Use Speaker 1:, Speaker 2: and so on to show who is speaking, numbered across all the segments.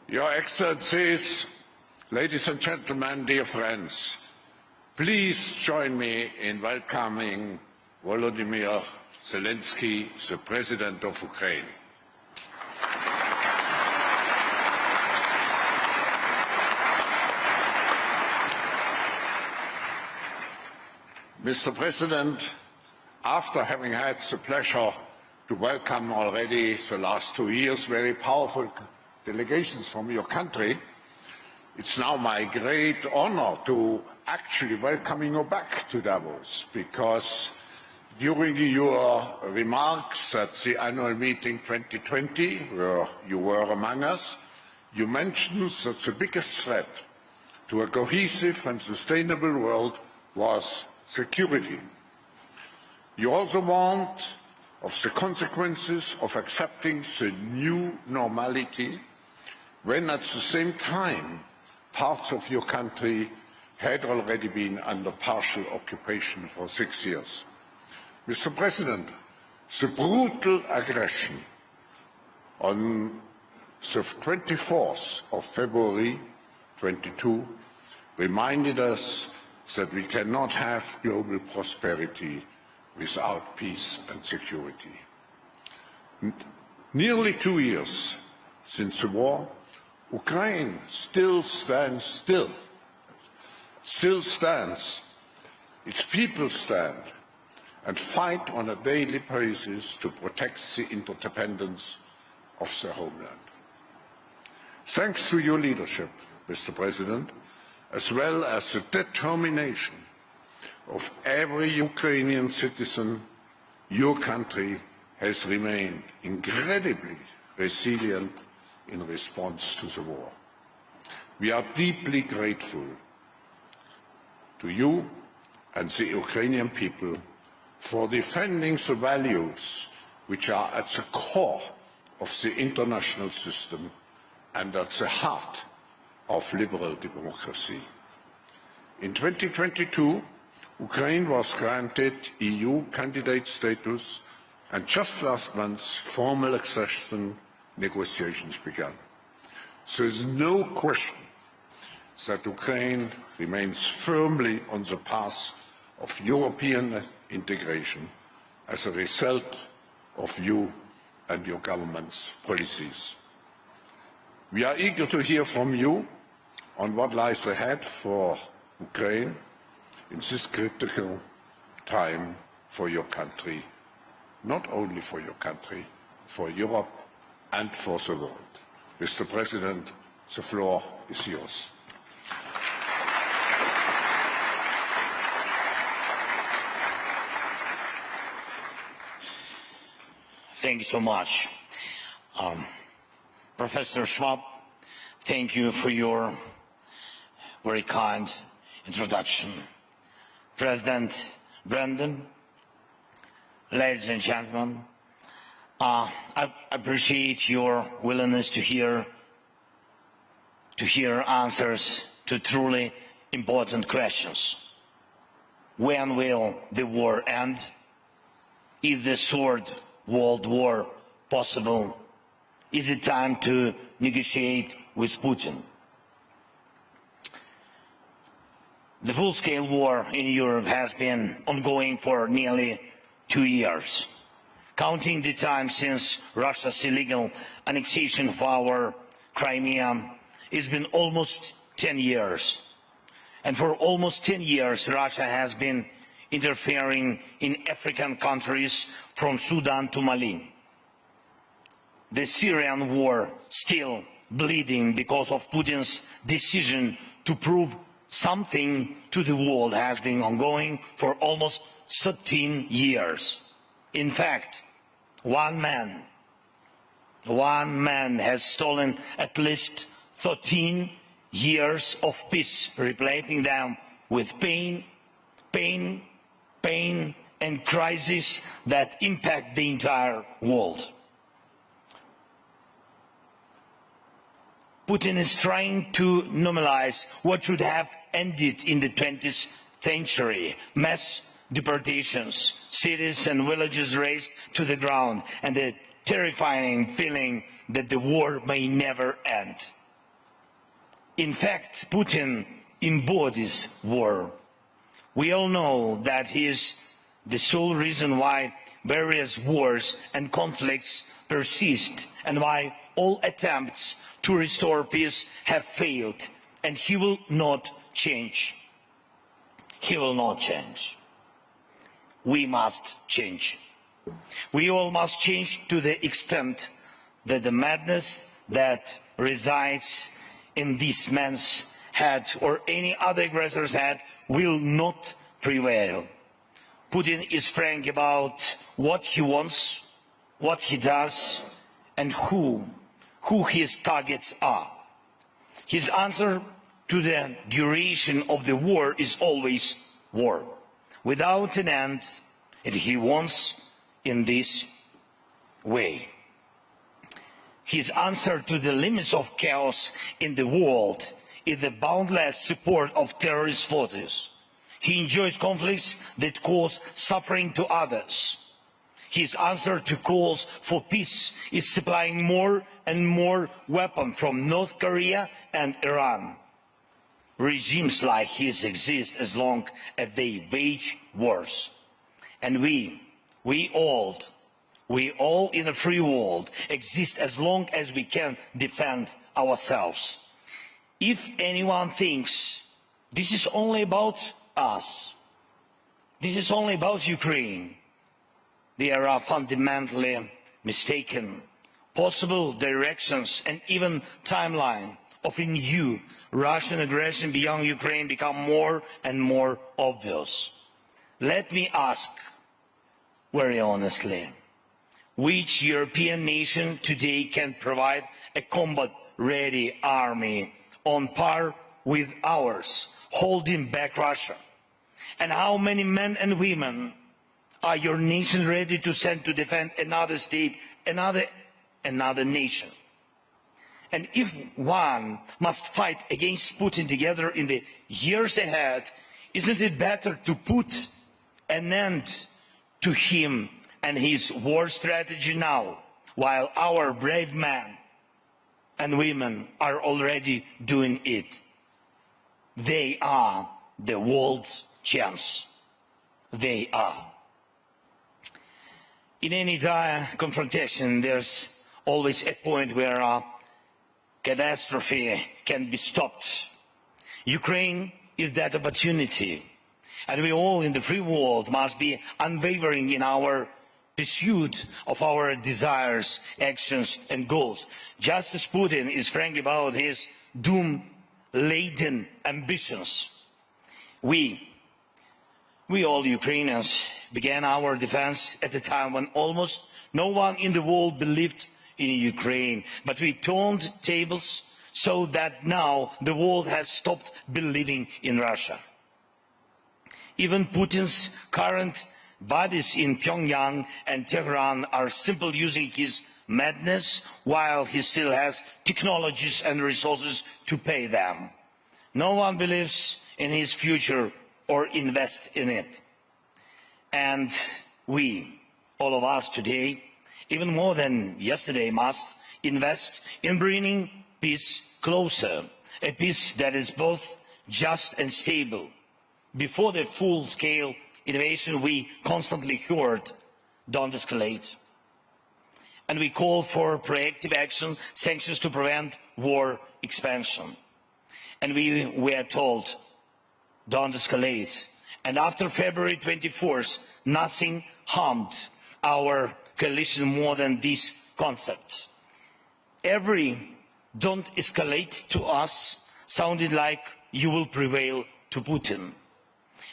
Speaker 1: Your Excellencies, ladies and gentlemen, dear friends, please join me in welcoming Volodymyr Zelensky, the President of Ukraine. Mr. President, after having had the pleasure to welcome already the last 2 years very powerful delegations from your country, it's now my great honor to actually welcome you back to Davos, because during your remarks at the annual meeting 2020, where you were among us, you mentioned that the biggest threat to a cohesive and sustainable world was security. You also warned of the consequences of accepting the new normality when at the same time parts of your country had already been under partial occupation for 6 years. Mr. President, the brutal aggression on the 24th of February 2022 reminded us that we cannot have global prosperity without peace and security. Nearly 2 years since the war, Ukraine still stands. Its people stand and fight on a daily basis to protect the interdependence of their homeland. Thanks to your leadership, Mr. President, as well as the determination of every Ukrainian citizen, your country has remained incredibly resilient in response to the war. We are deeply grateful to you and the Ukrainian people for defending the values which are at the core of the international system and at the heart of liberal democracy. In 2022, Ukraine was granted EU candidate status, and just last month, formal accession negotiations began. There is no question that Ukraine remains firmly on the path of European integration as a result of you and your government's policies. We are eager to hear from you on what lies ahead for Ukraine in this critical time for your country, not only for your country, for Europe and for the world. Mr. President, the floor is yours.
Speaker 2: Thank you so much. Professor Schwab, thank you for your very kind introduction. President Brandon, ladies and gentlemen, I appreciate your willingness to hear answers to truly important questions. When will the war end? Is the third world war possible? Is it time to negotiate with Putin? The full-scale war in Europe has been ongoing for nearly 2 years. Counting the time since Russia's illegal annexation of our Crimea, it's been almost 10 years. And for almost 10 years, Russia has been interfering in African countries from Sudan to Mali. The Syrian war still bleeding because of Putin's decision to prove something to the world has been ongoing for almost 13 years. In fact, one man has stolen at least 13 years of peace, replacing them with pain, and crises that impact the entire world. Putin is trying to normalize what should have ended in the 20th century. Mass deportations, cities and villages razed to the ground, and the terrifying feeling that the war may never end. In fact, Putin embodies war. We all know that he is the sole reason why various wars and conflicts persist and why all attempts to restore peace have failed, and he will not change. He will not change. We must change. We all must change to the extent that the madness that resides in this man's head or any other aggressor's head will not prevail. Putin is frank about what he wants, what he does, and who his targets are. His answer to the duration of the war is always war, without an end, and he wants in this way. His answer to the limits of chaos in the world is the boundless support of terrorist forces. He enjoys conflicts that cause suffering to others. His answer to calls for peace is supplying more and more weapons from North Korea and Iran. Regimes like his exist as long as they wage wars. And we all in a free world exist as long as we can defend ourselves. If anyone thinks this is only about us, this is only about Ukraine, they are fundamentally mistaken. Possible directions and even timeline of a new Russian aggression beyond Ukraine become more and more obvious. Let me ask very honestly, which European nation today can provide a combat-ready army on par with ours, holding back Russia? And how many men and women are your nation ready to send to defend another state, another nation? And if one must fight against Putin together in the years ahead, isn't it better to put an end to him and his war strategy now, while our brave men and women are already doing it? They are the world's chance. They are. In any dire confrontation, there's always a point where a catastrophe can be stopped. Ukraine is that opportunity, and we all in the free world must be unwavering in our pursuit of our desires, actions, and goals. Just as Putin is frank about his doom-laden ambitions, we all Ukrainians began our defense at a time when almost no one in the world believed in Ukraine, but we turned tables so that now the world has stopped believing in Russia. Even Putin's current buddies in Pyongyang and Tehran are simply using his madness while he still has technologies and resources to pay them. No one believes in his future or invests in it. And we, all of us today, even more than yesterday, must invest in bringing peace closer, a peace that is both just and stable. Before the full-scale invasion, we constantly heard, don't escalate. And we called for proactive action, sanctions to prevent war expansion. And we were told, don't escalate. And after February 24th, nothing harmed our coalition more than this concept. Every don't escalate to us sounded like you will prevail to Putin.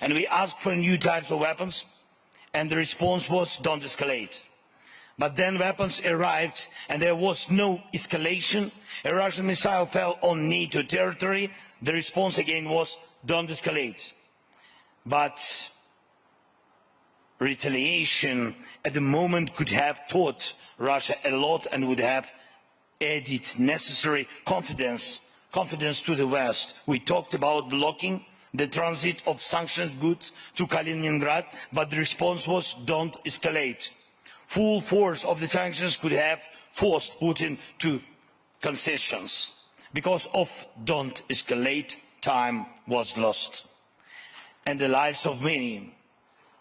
Speaker 2: And we asked for new types of weapons, and the response was don't escalate. But then weapons arrived and there was no escalation. A Russian missile fell on NATO territory. The response again was don't escalate. But retaliation at the moment could have taught Russia a lot and would have added necessary confidence to the West. We talked about blocking the transit of sanctioned goods to Kaliningrad, but the response was don't escalate. Full force of the sanctions could have forced Putin to concessions. because of don't escalate, time was lost. And the lives of many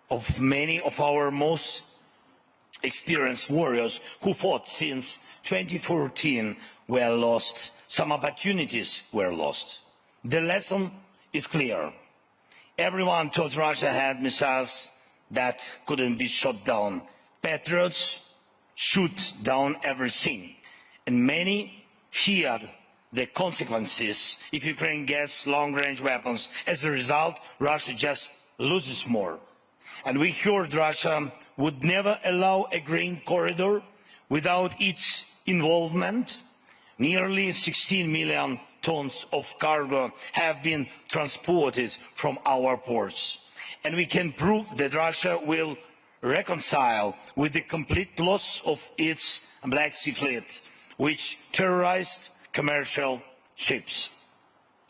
Speaker 2: of our most experienced warriors who fought since 2014 were lost. Some opportunities were lost. The lesson is clear. Everyone thought Russia had missiles that couldn't be shot down. Patriots shoot down everything. And many feared the consequences if Ukraine gets long-range weapons. As a result, Russia just loses more. And we heard Russia would never allow a grain corridor without its involvement. Nearly 16 million tons of cargo have been transported from our ports. And we can prove that Russia will reconcile with the complete loss of its Black Sea fleet, which terrorized commercial ships.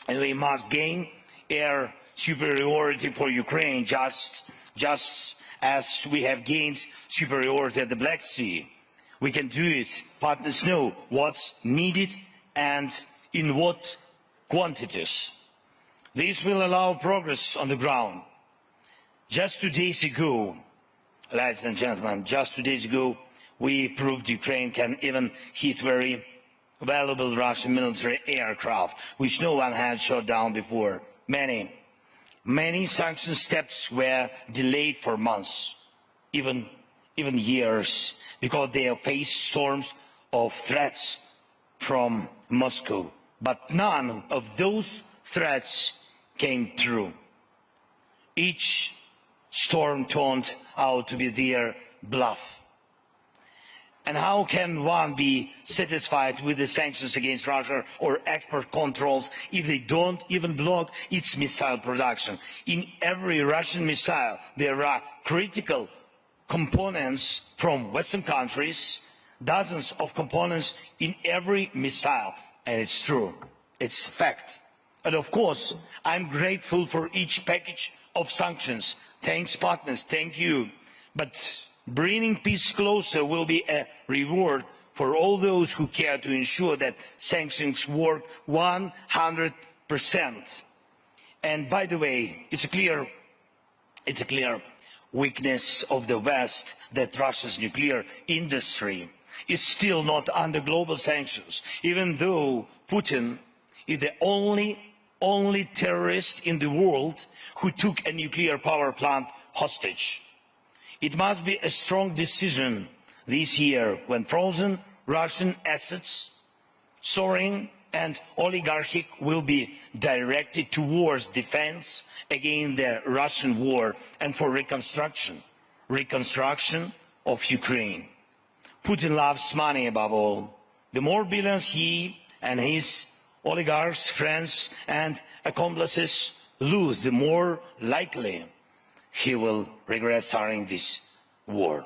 Speaker 2: And we must gain air superiority for Ukraine just as we have gained superiority at the Black Sea. We can do it. Partners know what's needed and in what quantities. This will allow progress on the ground. Just 2 days ago, ladies and gentlemen, just 2 days ago, we proved Ukraine can even hit very valuable Russian military aircraft, which no one had shot down before. Many sanction steps were delayed for months, even years, because they have faced storms of threats from Moscow. But none of those threats came true. Each storm turned out to be their bluff. And how can one be satisfied with the sanctions against Russia or export controls if they don't even block its missile production? In every Russian missile, there are critical components from Western countries, dozens of components in every missile. And it's true. It's fact. And of course, I'm grateful for each package of sanctions. Thanks, partners. Thank you. But bringing peace closer will be a reward for all those who care to ensure that sanctions work 100%. And by the way, it's a clear weakness of the West that Russia's nuclear industry is still not under global sanctions, even though Putin is the only terrorist in the world who took a nuclear power plant hostage. It must be a strong decision this year when frozen Russian assets, soaring and oligarchic, will be directed towards defense against the Russian war and for reconstruction of Ukraine. Putin loves money above all. The more billions he and his oligarchs, friends and accomplices lose, the more likely he will regret starting this war.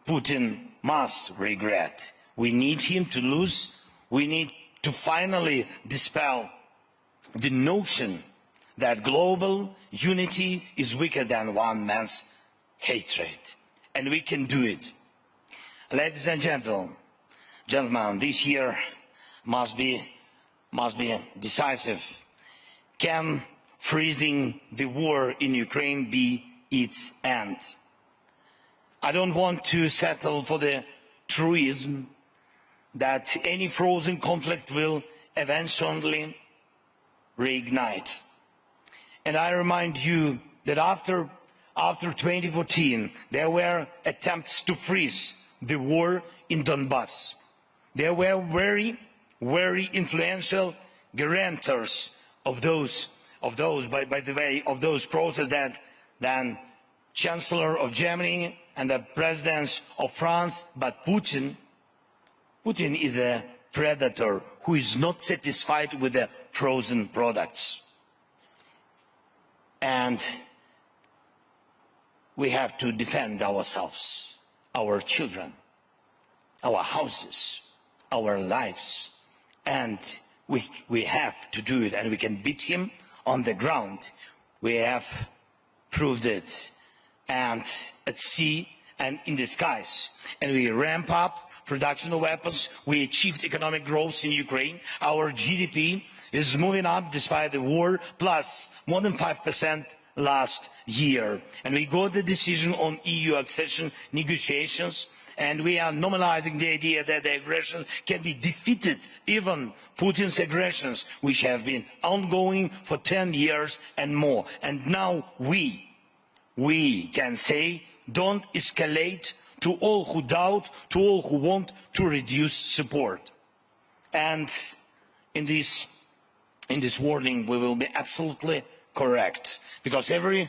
Speaker 2: Putin must regret. We need him to lose. We need to finally dispel the notion that global unity is weaker than one man's hatred. And we can do it. Ladies and gentlemen, this year must be decisive. Can freezing the war in Ukraine be its end? I don't want to settle for the truism that any frozen conflict will eventually reignite. And I remind you that after 2014, there were attempts to freeze the war in Donbass. There were very influential guarantors of those, by the way, of those processes than Chancellor of Germany and the presidents of France. But Putin is a predator who is not satisfied with the frozen products. And we have to defend ourselves, our children, our houses, our lives. And we have to do it, and we can beat him on the ground. We have proved it, and at sea and in the skies. And we ramp up production of weapons. We achieved economic growth in Ukraine. Our GDP is moving up despite the war, plus more than 5% last year. And we got the decision on EU accession negotiations, and we are normalizing the idea that the aggression can be defeated, even Putin's aggressions, which have been ongoing for 10 years and more. And now we can say, don't escalate, to all who doubt, to all who want to reduce support. And in this warning, we will be absolutely correct, because every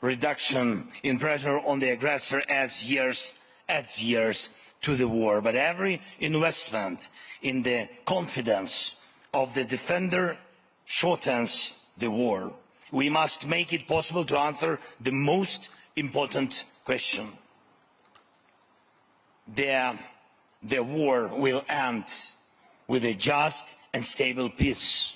Speaker 2: reduction in pressure on the aggressor adds years to the war. But every investment in the confidence of the defender shortens the war. We must make it possible to answer the most important question. The war will end with a just and stable peace.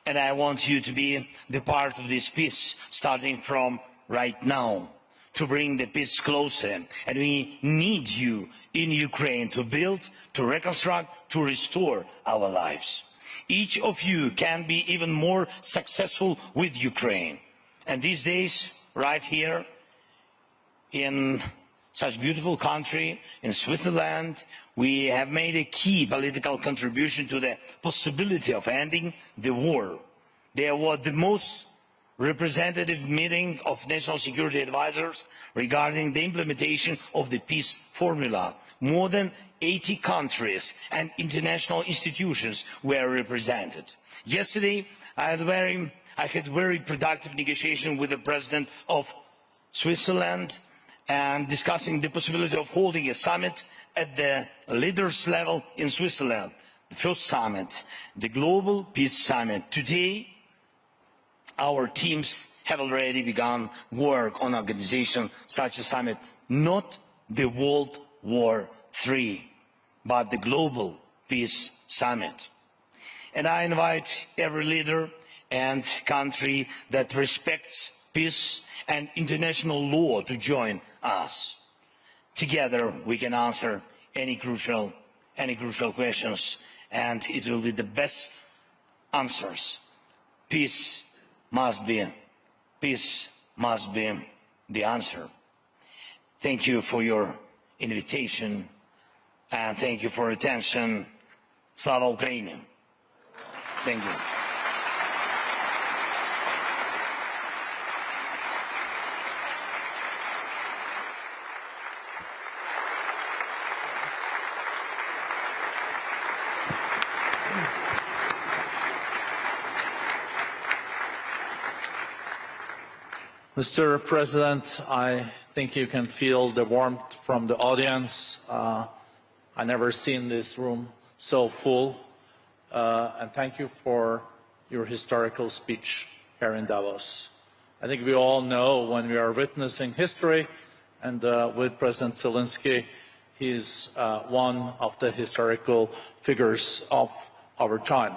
Speaker 2: And I want you to be the part of this peace, starting from right now, to bring the peace closer. And we need you in Ukraine to build, to reconstruct, to restore our lives. Each of you can be even more successful with Ukraine. And these days, right here, in such a beautiful country, in Switzerland, we have made a key political contribution to the possibility of ending the war. There was the most representative meeting of national security advisors regarding the implementation of the peace formula. More than 80 countries and international institutions were represented. Yesterday, I had very productive negotiation with the President of Switzerland, and discussing the possibility of holding a summit at the leaders level in Switzerland, the first summit, the Global Peace Summit. Today, our teams have already begun work on organization such a summit, not the World War III, but the Global Peace Summit. And I invite every leader and country that respects peace and international law to join us. Together we can answer any crucial questions, and it will be the best answers. Peace must be the answer. Thank you for your invitation, and thank you for your attention. Slava Ukraini. Thank you.
Speaker 3: Mr. President, I think you can feel the warmth from the audience. I never seen this room so full. And thank you for your historical speech here in Davos. I think we all know when we are witnessing history, and with President Zelensky, he's one of the historical figures of our time.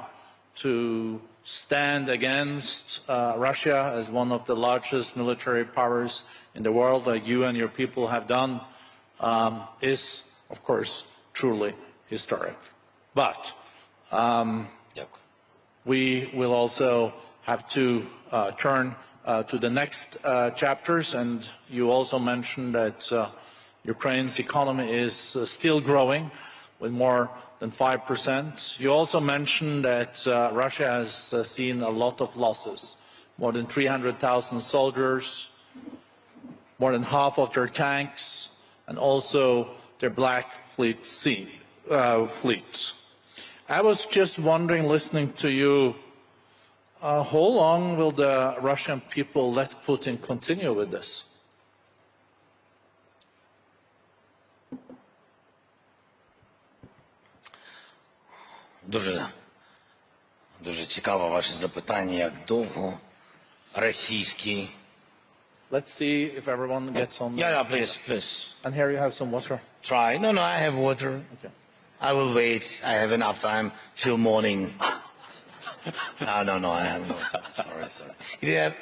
Speaker 3: To stand against Russia as one of the largest military powers in the world, like you and your people have done, is, of course, truly historic. But we will also have to turn to the next chapters, and you also mentioned that Ukraine's economy is still growing with more than 5%. You also mentioned that Russia has seen a lot of losses, more than 300,000 soldiers, more than half of their tanks, and also their Black Fleet fleets. I was just wondering, listening to you, how long will the Russian people let Putin continue with this?
Speaker 2: Дуже цікаво ваше запитання, як довго російський.
Speaker 3: Let's see if everyone gets on.
Speaker 2: Yeah, please.
Speaker 3: And here you have some water.
Speaker 2: Try. No, I have water.
Speaker 3: Okay.
Speaker 2: I will wait. I have enough time till morning. No, I have no time. Sorry.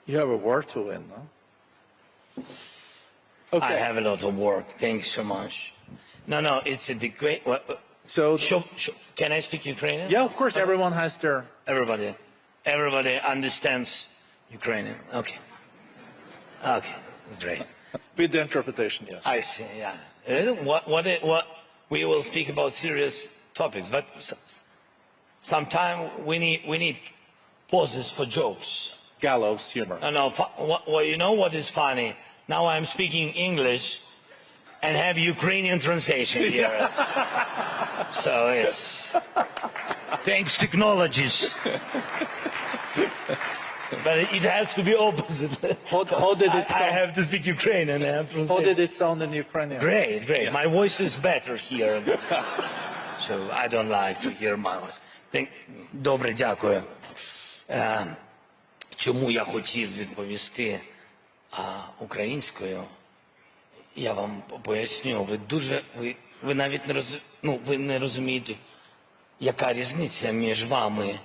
Speaker 3: You have a war to win, no?
Speaker 2: I have a lot of work. Thank you so much. No, it's a great.
Speaker 3: So,
Speaker 2: Can I speak Ukrainian?
Speaker 3: yeah, of course, everyone has their...
Speaker 2: Everybody understands Ukrainian. Okay, great.
Speaker 3: With the interpretation, yes.
Speaker 2: I see. Yeah. What we will speak about serious topics, but sometimes we need pauses for jokes.
Speaker 3: Gallows humor.
Speaker 2: No. Well, you know what is funny? Now I'm speaking English and have Ukrainian translation here. So it's thanks technologies. But it has to be opposite.
Speaker 3: How did it sound?
Speaker 2: I have to speak Ukrainian.
Speaker 3: How did it sound in Ukrainian?
Speaker 2: Great. Yeah. My voice is better here. So I don't like to hear my voice. Добре, дякую. Чому я хотів відповісти українською? Я вам поясню. Ви навіть не розумієте, яка різниця між вами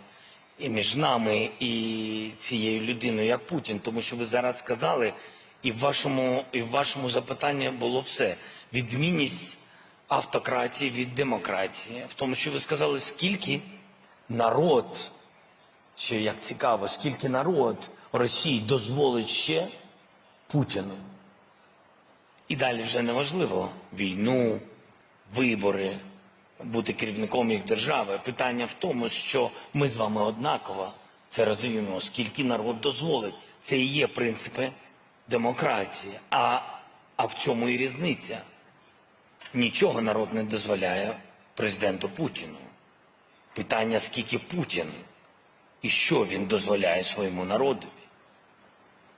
Speaker 2: і між нами і цією людиною, як Путін. Тому що ви зараз сказали, і в вашому запитанні було все. Відмінність автократії від демократії. В тому, що ви сказали, скільки народ, що як цікаво, скільки народ Росії дозволить ще Путіну. І далі вже неважливо війну, вибори, бути керівником їх держави. Питання в тому, що ми з вами однаково це розуміємо, скільки народ дозволить. Це і є принципи демократії. А в цьому і різниця. Нічого народ не дозволяє президенту Путіну. Питання, скільки Путін і що він дозволяє своєму народу.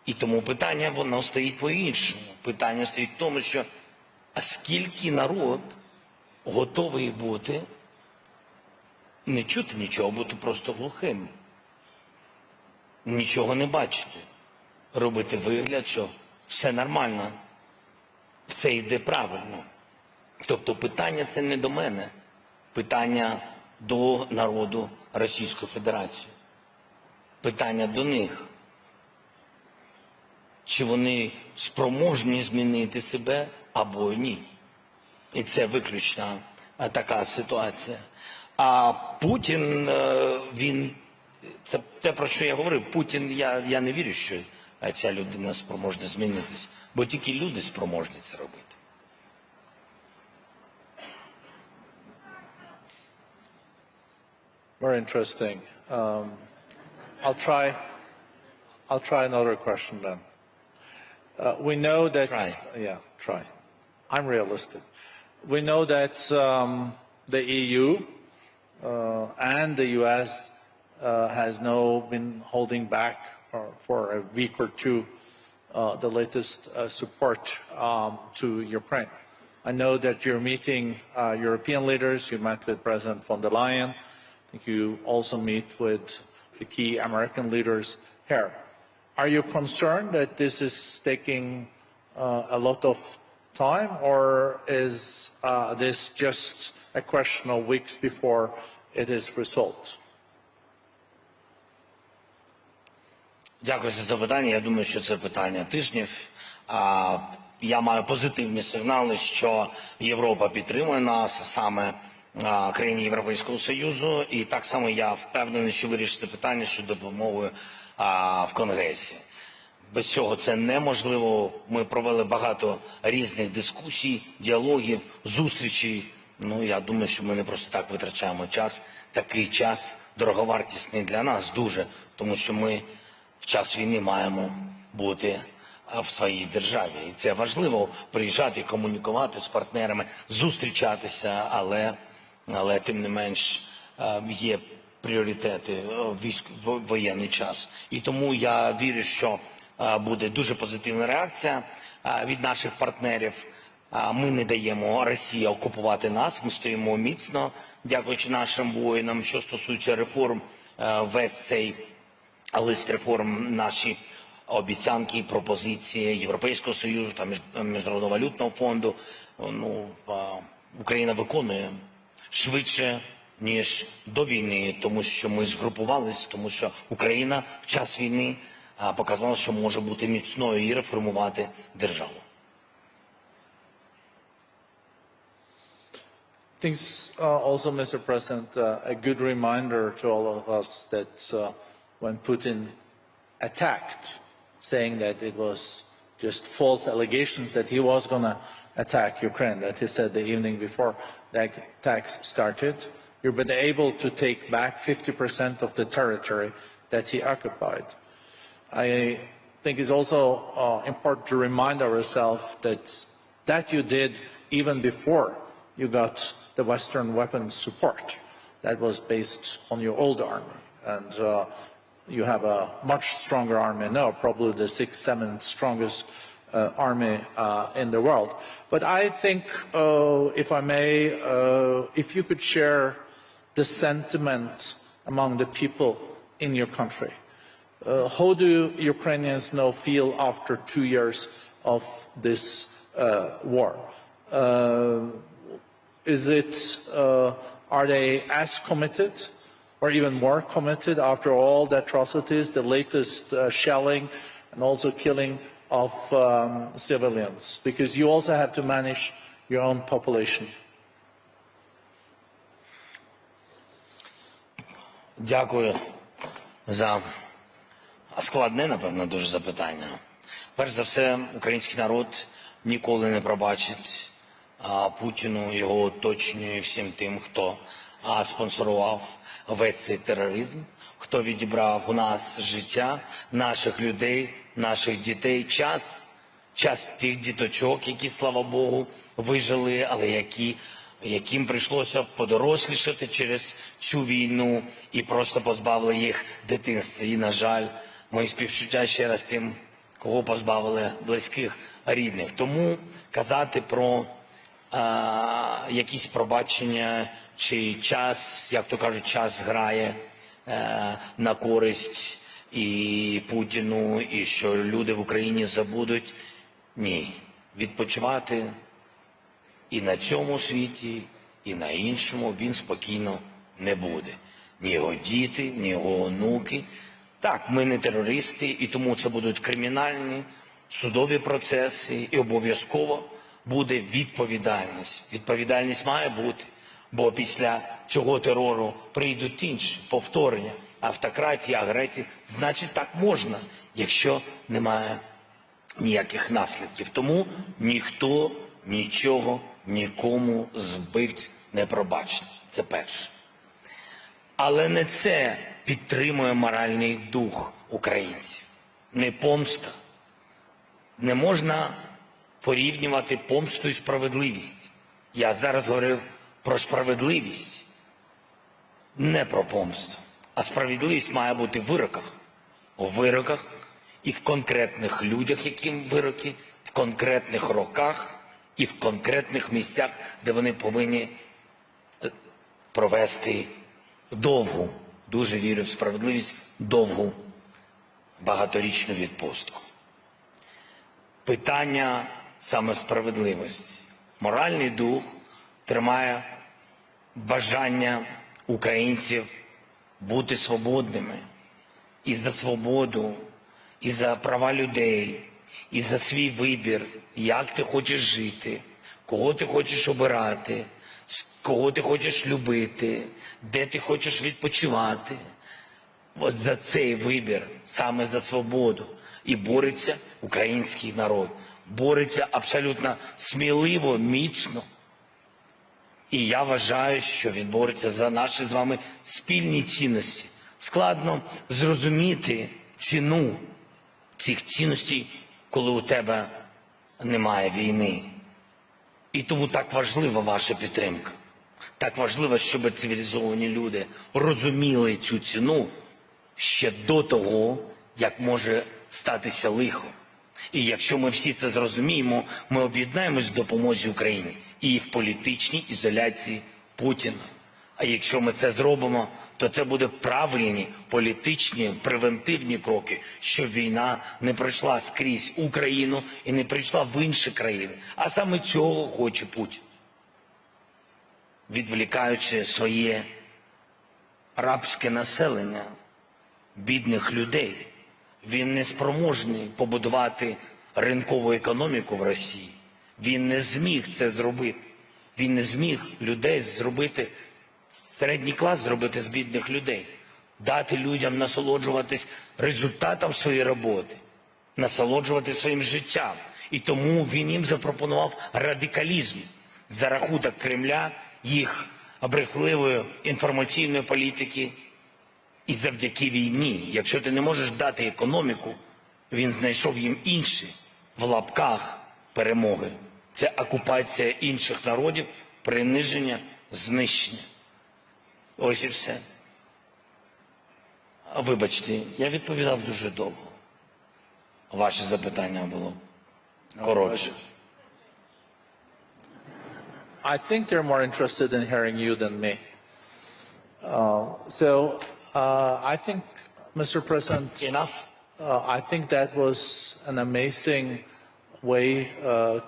Speaker 2: І тому питання, воно стоїть по-іншому. Питання стоїть в тому, що а скільки народ готовий бути, не чути нічого, бути просто глухим, нічого не бачити, робити вигляд, що все нормально, все йде правильно. Тобто питання це не до мене, питання до народу Російської Федерації, питання до них. Чи вони спроможні змінити себе або ні. І це виключна така ситуація. А Путін, це те, про що я говорив, Путін, я не вірю, що ця людина спроможна змінитись, бо тільки люди спроможні це робити.
Speaker 3: Very interesting. I'll try another question then. We know that... Try. I'm realistic. We know that the EU and the US has now been holding back for a week or two the latest support to Ukraine. I know that you're meeting European leaders. You met with President von der Leyen. I think you also meet with the key American leaders here. Are you concerned that this is taking a lot of time, or is this just a question of weeks before it is resolved?
Speaker 2: Дякую за запитання. Я думаю, що це питання тижнів. Я маю позитивні сигнали, що Європа підтримує нас, саме країни Європейського Союзу, і так само я впевнений, що вирішиться питання щодо допомоги в Конгресі. Без цього це неможливо. Ми провели багато різних дискусій, діалогів, зустрічей. Я думаю, що ми не просто так витрачаємо час. Такий час дороговартісний для нас дуже, тому що ми в час війни маємо бути в своїй державі. І це важливо приїжджати, комунікувати з партнерами, зустрічатися, але тим не менш є пріоритети в воєнний час. І тому я вірю, що буде дуже позитивна реакція від наших партнерів. Ми не даємо Росії окупувати нас, ми стоїмо міцно, дякуючи нашим воїнам. Що стосується реформ, весь цей лист реформ, наші обіцянки, пропозиції Європейського Союзу та Міжнародного валютного фонду, Україна виконує швидше, ніж до війни, тому що ми згрупувались, тому що Україна в час війни показала, що може бути міцною і реформувати державу.
Speaker 3: I think it's also, Mr. President, a good reminder to all of us that when Putin attacked, saying that it was just false allegations that he was going to attack Ukraine, that he said the evening before the attacks started, you've been able to take back 50% of the territory that he occupied. I think it's also important to remind ourselves that you did even before you got the Western weapons support. That was based on your old army. And you have a much stronger army now, probably the 6th, 7th strongest army in the world. But I think, if I may, if you could share the sentiment among the people in your country. How do Ukrainians now feel after 2 years of this war? Are they as committed or even more committed after all the atrocities, the latest shelling and also killing of civilians? Because you also have to manage your own population.
Speaker 2: Дякую за складне, напевно, дуже запитання. Перш за все, український народ ніколи не пробачить Путіну, його оточенню і всім тим, хто спонсорував весь цей тероризм, хто відібрав у нас життя, наших людей, наших дітей, час тих діточок, які, слава Богу, вижили, але яким прийшлося подорослішати через цю війну і просто позбавили їх дитинства. І, на жаль, мої співчуття ще раз тим, кого позбавили близьких, рідних. Тому казати про якісь пробачення чи час, як то кажуть, час грає на користь і Путіну, і що люди в Україні забудуть. Ні. Відпочивати і на цьому світі, і на іншому він спокійно не буде. Ні його діти, ні його онуки. Так, ми не терористи, і тому це будуть кримінальні, судові процеси, і обов'язково буде відповідальність. Відповідальність має бути, бо після цього терору прийдуть інші повторення автократії, агресії. Значить, так можна, якщо немає ніяких наслідків. Тому ніхто нічого нікому з вбивць не пробачить. Це перше. Але не це підтримує моральний дух українців. Не помста. Не можна порівнювати помсту і справедливість. Я зараз говорив про справедливість, не про помсту. А справедливість має бути в вироках. У вироках і в конкретних людях, яким вироки, в конкретних роках і в конкретних місцях, де вони повинні провести довгу, дуже вірю в справедливість, довгу багаторічну відпустку. Питання саме справедливості. Моральний дух тримає бажання українців бути свободними. І за свободу, і за права людей, і за свій вибір, як ти хочеш жити, кого ти хочеш обирати, кого ти хочеш любити, де ти хочеш відпочивати. Ось за цей вибір, саме за свободу, і бореться український народ. Бореться абсолютно сміливо, міцно. І я вважаю, що він бореться за наші з вами спільні цінності. Складно зрозуміти ціну цих цінностей, коли у тебе немає війни. І тому так важлива ваша підтримка. Так важливо, щоб цивілізовані люди розуміли цю ціну ще до того, як може статися лихо. І якщо ми всі це зрозуміємо, ми об'єднаємось в допомозі Україні і в політичній ізоляції Путіна. А якщо ми це зробимо, то це буде правильні політичні превентивні кроки, щоб війна не прийшла скрізь Україну і не прийшла в інші країни. А саме цього хоче Путін. Відволікаючи своє рабське населення, бідних людей, він не спроможний побудувати ринкову економіку в Росії. Він не зміг це зробити. Він не зміг людей зробити, середній клас зробити з бідних людей. Дати людям насолоджуватись результатом своєї роботи, насолоджуватись своїм життям. І тому він їм запропонував радикалізм за рахунок Кремля, їх брехливої інформаційної політики і завдяки війні. Якщо ти не можеш дати економіку, він знайшов їм інші, в лапках, перемоги. Це окупація інших народів, приниження, знищення. Ось і все. Вибачте, я відповідав дуже довго. Ваше запитання було коротше.
Speaker 3: I think they're more interested in hearing you than me. I think, Mr. President,
Speaker 2: Enough?
Speaker 3: I think that was an amazing way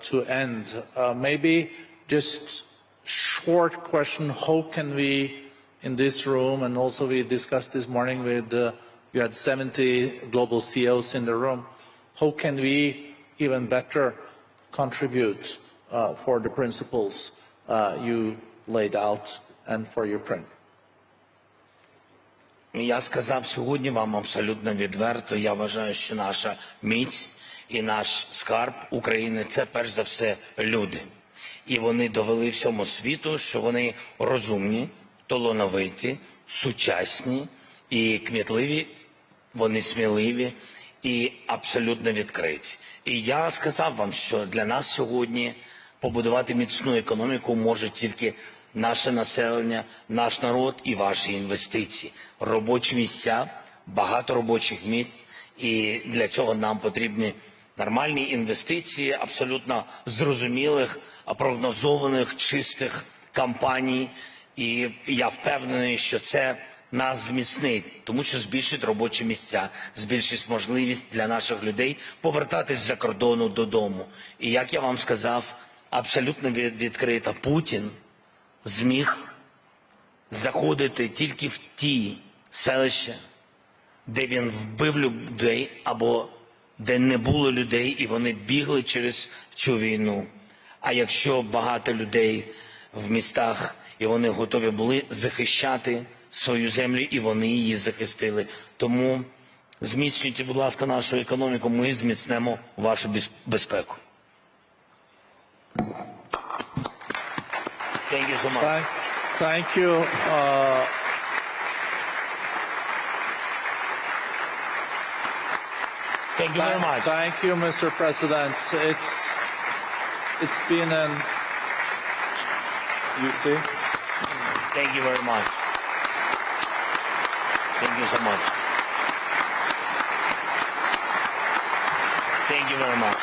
Speaker 3: to end. Maybe just short question, how can we, in this room, and also we discussed this morning with, you had 70 global CEOs in the room, how can we even better contribute for the principles you laid out and for Ukraine?
Speaker 2: Я сказав сьогодні вам абсолютно відверто, я вважаю, що наша міць і наш скарб України – це перш за все люди. І вони довели всьому світу, що вони розумні, талановиті, сучасні і кмітливі, вони сміливі і абсолютно відкриті. І я сказав вам, що для нас сьогодні побудувати міцну економіку може тільки наше населення, наш народ і ваші інвестиції. Робочі місця, багато робочих місць, і для цього нам потрібні нормальні інвестиції, абсолютно зрозумілих, прогнозованих, чистих компаній. І я впевнений, що це нас зміцнить, тому що збільшить робочі місця, збільшить можливість для наших людей повертатись з-за кордону додому. І як я вам сказав, абсолютно відкрито, Путін зміг заходити тільки в ті селища, де він вбив людей або де не було людей, і вони бігли через цю війну. А якщо багато людей в містах, і вони готові були захищати свою землю, і вони її захистили. Тому зміцнюйте, будь ласка, нашу економіку, ми зміцнемо вашу безпеку. Thank you so much.
Speaker 3: Thank you.
Speaker 2: Thank you very much.
Speaker 3: Thank you, Mr. President. It's been an... You see?
Speaker 2: Thank you very much. Thank you so much. Thank you very much.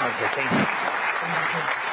Speaker 2: Okay, thank you.
Speaker 4: Thank you.